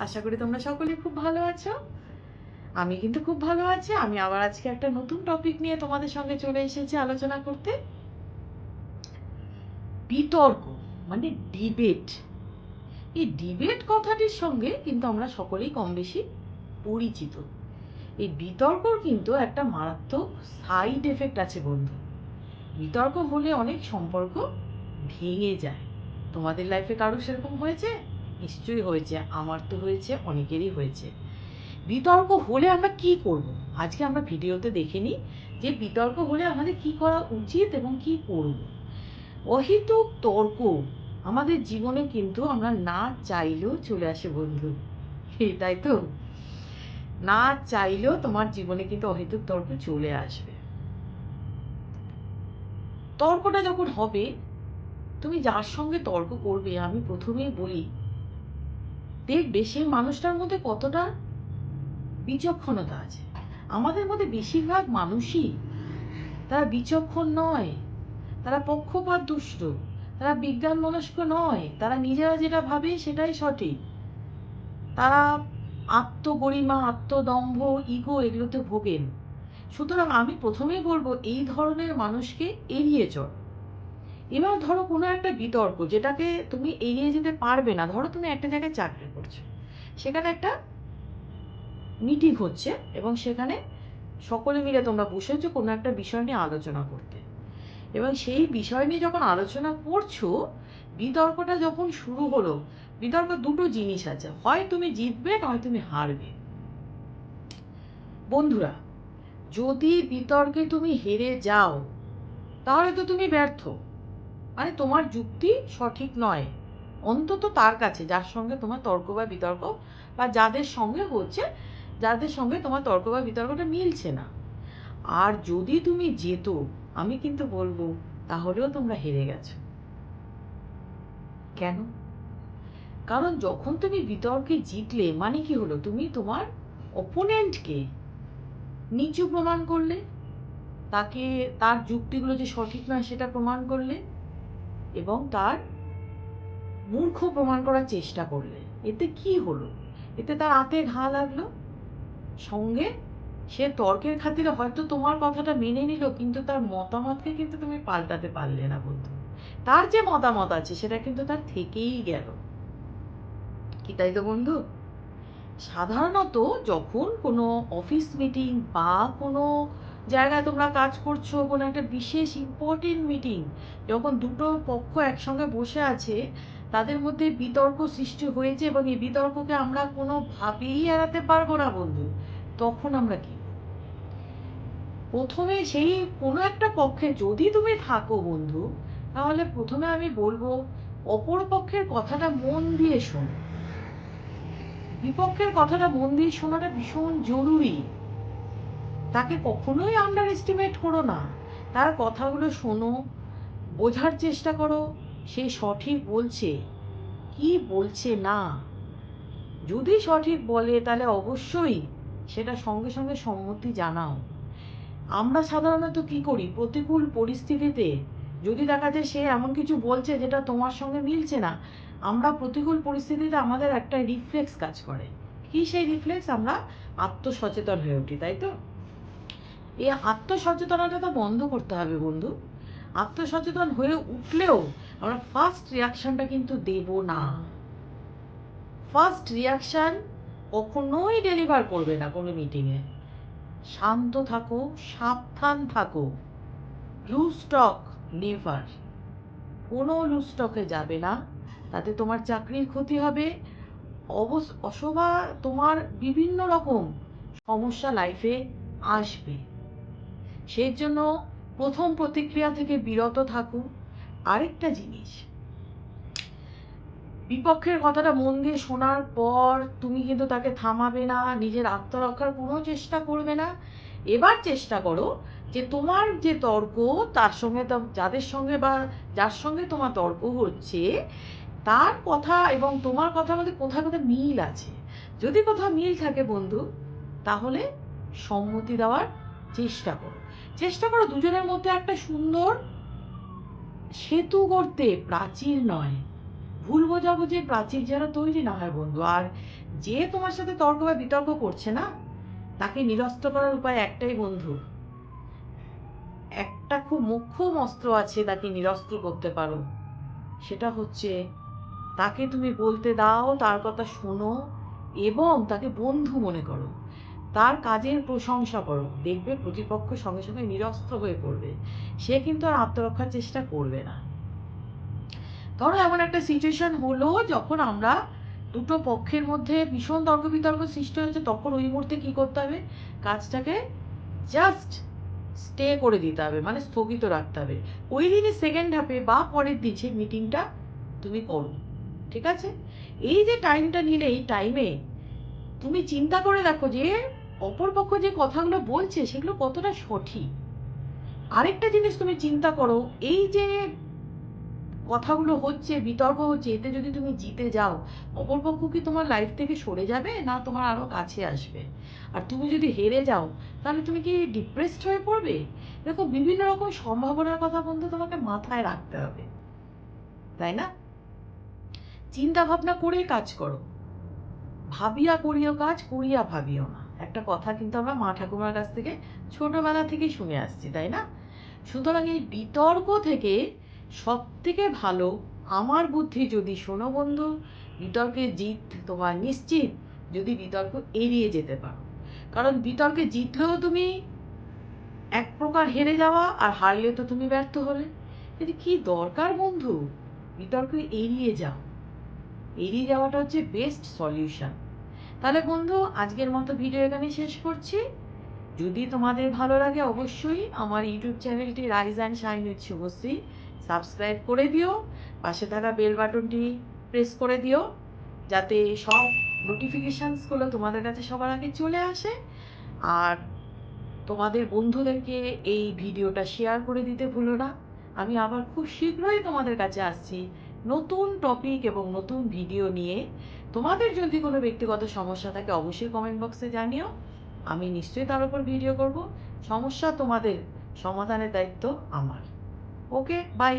আশা করি তোমরা সকলে খুব ভালো আছো। আমি কিন্তু খুব ভালো আছি। আমি আবার আজকে একটা নতুন টপিক নিয়ে তোমাদের সঙ্গে চলে এসেছি আলোচনা করতে। বিতর্ক মানে ডিবেট। এই ডিবেট কথাটির সঙ্গে কিন্তু আমরা সকলেই কম বেশি পরিচিত। এই বিতর্কর কিন্তু একটা মারাত্মক সাইড এফেক্ট আছে বন্ধু। বিতর্ক হলে অনেক সম্পর্ক ভেঙে যায়। তোমাদের লাইফে কারো সেরকম হয়েছে? নিশ্চয়ই হয়েছে, আমার তো হয়েছে, অনেকেরই হয়েছে। বিতর্ক হলে আমরা কি করব? আজকে আমরা ভিডিওতে দেখে নিই যে বিতর্ক হলে আমাদের কি করা উচিত এবং কি করব। অহেতুক তর্ক আমাদের জীবনে কিন্তু আমরা না চাইলেও চলে আসে বন্ধু, তাই তো? না চাইলেও তোমার জীবনে কিন্তু অহেতুক তর্ক চলে আসবে। তর্কটা যখন হবে, তুমি যার সঙ্গে তর্ক করবে, আমি প্রথমেই বলি, দেখবে সেই মানুষটার মধ্যে কতটা বিচক্ষণতা আছে। আমাদের মধ্যে বেশিরভাগ মানুষই তারা বিচক্ষণ নয়, তারা পক্ষপাত দুষ্ট, তারা বিজ্ঞান মনস্ক নয়, তারা নিজেরা যেটা ভাবে সেটাই সঠিক, তারা আত্মগরিমা, আত্মদম্ভ, ইগো এগুলোতে ভোগেন। সুতরাং আমি প্রথমেই বলবো এই ধরনের মানুষকে এড়িয়ে চল। এবার ধরো কোনো একটা বিতর্ক যেটাকে তুমি এড়িয়ে যেতে পারবে না। ধরো তুমি একটা জায়গায় চাকরি করছো, সেখানে একটা মিটিং হচ্ছে এবং সেখানে সকলে মিলে তোমরা বসেছো কোনো একটা বিষয় নিয়ে আলোচনা করতে, এবং সেই বিষয় নিয়ে যখন আলোচনা করছো, বিতর্কটা যখন শুরু হলো, বিতর্ক দুটো জিনিস আছে, হয় তুমি জিতবে নয় তুমি হারবে। বন্ধুরা, যদি বিতর্কে তুমি হেরে যাও তাহলে তো তুমি ব্যর্থ, মানে তোমার যুক্তি সঠিক নয়, অন্তত তার কাছে যার সঙ্গে তোমার তর্ক বা বিতর্ক, বা যাদের সঙ্গে হচ্ছে, যাদের সঙ্গে তোমার তর্ক বা বিতর্কটা মিলছে না। আর যদি তুমি জেতো, আমি কিন্তু বলবো তাহলেও তোমরা হেরে গেছো। কেন? কারণ যখন তুমি বিতর্কে জিতলে মানে কি হলো, তুমি তোমার অপোনেন্টকে নিচু প্রমাণ করলে, তাকে তার যুক্তিগুলো যে সঠিক নয় সেটা প্রমাণ করলে, এবং তার মূর্খ প্রমাণ করার চেষ্টা করলে। এতে কি হলো? এতে তার হাতে ঘা লাগলো। সঙ্গে সে তর্কের খাতিরে হয়তো তোমার কথাটা মেনে নিল, কিন্তু তার মতামতকে কিন্তু তুমি পাল্টাতে পারলে না বন্ধু। তার যে মতামত আছে সেটা কিন্তু তার থেকেই গেল। কি তাই তো বন্ধু? সাধারণত যখন কোনো অফিস মিটিং বা কোনো জায়গায় তোমরা কাজ করছো, কোনো একটা বিশেষ ইম্পর্টেন্ট মিটিং, যখন দুটো পক্ষ একসঙ্গে বসে আছে, তাদের মধ্যে বিতর্ক সৃষ্টি হয়েছে এবং এই বিতর্ককে আমরা কোনোভাবেই এড়াতে পারবো না বন্ধু, তখন আমরা কি প্রথমে সেই কোনো একটা পক্ষে যদি তুমি থাকো বন্ধু, তাহলে প্রথমে আমি বলবো অপর পক্ষের কথাটা মন দিয়ে শোনো। বিপক্ষের কথাটা মন দিয়ে শোনাটা ভীষণ জরুরি। তাকে কখনোই আন্ডার এস্টিমেট করো না। তার কথাগুলো শোনো, বোঝার চেষ্টা করো সে সঠিক বলছে কি বলছে না। যদি সঠিক বলে তাহলে অবশ্যই সেটা সঙ্গে সঙ্গে সম্মতি জানাও। আমরা সাধারণত কি করি, প্রতিকূল পরিস্থিতিতে যদি দেখা যায় সে এমন কিছু বলছে যেটা তোমার সঙ্গে মিলছে না, আমরা প্রতিকূল পরিস্থিতিতে আমাদের একটা রিফ্লেক্স কাজ করে। কি সেই রিফ্লেক্স? আমরা আত্মসচেতন হয়ে উঠি, তাই তো? এই আত্মসচেতনতা বন্ধ করতে হবে বন্ধু। আত্মসচেতন হয়ে উঠলেও আমরা ফার্স্ট রিয়াকশনটা কিন্তু দেব না। ফার্স্ট রিয়াকশন কখনোই ডেলিভার করবে না কোনো মিটিংয়ে। শান্ত থাকো, সাবধান থাকো। লুজ টক নেভার। কোনো লুজ টকে যাবে না, তাতে তোমার চাকরির ক্ষতি হবে, অথবা তোমার বিভিন্ন রকম সমস্যা লাইফে আসবে। সেই জন্য প্রথম প্রতিক্রিয়া থেকে বিরত থাকো। আরেকটা জিনিস, বিপক্ষের কথাটা মন দিয়ে শোনার পর তুমি কিন্তু তাকে থামাবে না, নিজের আত্মরক্ষার কোনো চেষ্টা করবে না। এবার চেষ্টা করো যে তোমার যে তর্ক, তার সঙ্গে যাদের সঙ্গে বা যার সঙ্গে তোমার তর্ক হচ্ছে, তার কথা এবং তোমার কথার মধ্যে কোথায় কোথায় মিল আছে। যদি কোথাও মিল থাকে বন্ধু, তাহলে সম্মতি দেওয়ার চেষ্টা করো। চেষ্টা করো দুজনের মধ্যে একটা সুন্দর সেতু করতে, প্রাচীর নয়। ভুল বোঝাবুঝির প্রাচীর যেন তৈরি না হয় বন্ধু। আর যে তোমার সাথে তর্ক বা বিতর্ক করছে না, তাকে নিরস্ত করার উপায় একটাই বন্ধু। একটা খুব মোক্ষম অস্ত্র আছে তাকে নিরস্ত করতে পারো, সেটা হচ্ছে তাকে তুমি বলতে দাও, তার কথা শোনো এবং তাকে বন্ধু মনে করো, তার কাজের প্রশংসা করো। দেখবে প্রতিপক্ষ সঙ্গে সঙ্গে নিরস্ত্র হয়ে পড়বে, সে কিন্তু আর আত্মরক্ষার চেষ্টা করবে না। ধরো এমন একটা সিচুয়েশন হলো যখন আমরা দুটো পক্ষের মধ্যে ভীষণ তর্ক বিতর্ক সৃষ্টি হয়েছে, তখন ওই মুহূর্তে কি করতে হবে? কাজটাকে জাস্ট স্টে করে দিতে হবে, মানে স্থগিত রাখতে হবে। ওই দিনই সেকেন্ড হাফে বা পরের দিন সেই মিটিংটা তুমি করো, ঠিক আছে? এই যে টাইমটা নিলে, এই টাইমে তুমি চিন্তা করে দেখো যে অপরপক্ষ যে কথাগুলো বলছে সেগুলো কতটা সঠিক। আরেকটা জিনিস তুমি চিন্তা করো, এই যে কথাগুলো হচ্ছে, বিতর্ক হচ্ছে, এতে যদি তুমি জিতে যাও, অপরপক্ষ কি তোমার লাইফ থেকে সরে যাবে না তোমার আরো কাছে আসবে? আর তুমি যদি হেরে যাও, তাহলে তুমি কি ডিপ্রেসড হয়ে পড়বে? দেখো, বিভিন্ন রকম সম্ভাবনার কথা বন্ধু তোমাকে মাথায় রাখতে হবে, তাই না? চিন্তা ভাবনা করে কাজ করো, ভাবিয়া করিও কাজ, করিয়া ভাবিও না। একটা কথা কিন্তু আমরা মা ঠাকুমার কাছ থেকে ছোটবেলা থেকেই শুনে আসছি, তাই না? সুতরাং এই বিতর্ক থেকে সব থেকে ভালো, আমার বুদ্ধি যদি শোনো বন্ধু, বিতর্কে জিত তোমার নিশ্চিত, যদি বিতর্ক এড়িয়ে যেতে পারো। কারণ বিতর্কে জিতলেও তুমি এক প্রকার হেরে যাওয়া, আর হারলে তো তুমি ব্যর্থ হলে। কিন্তু কি দরকার বন্ধু? বিতর্ক এড়িয়ে যাও, এড়িয়ে যাওয়াটা হচ্ছে বেস্ট সলিউশন। তাহলে বন্ধু, আজকের মতো ভিডিও এখানে শেষ করছি। যদি তোমাদের ভালো লাগে, অবশ্যই আমার ইউটিউব চ্যানেলটি rise and shine with Subhashree subscribe করে দিও, পাশে থাকা বেল বাটনটি প্রেস করে দিও, যাতে সব নোটিফিকেশানসগুলো তোমাদের কাছে সবার আগে চলে আসে। আর তোমাদের বন্ধুদেরকে এই ভিডিওটা শেয়ার করে দিতে ভুলো না। আমি আবার খুব শীঘ্রই তোমাদের কাছে আসছি নতুন টপিক এবং নতুন ভিডিও নিয়ে। তোমাদের যদি কোনো ব্যক্তিগত সমস্যা থাকে, অবশ্যই কমেন্ট বক্সে জানিও, আমি নিশ্চয়ই তার উপর ভিডিও করব। সমস্যা তোমাদের, সমাধানের দায়িত্ব আমার। ওকে, বাই।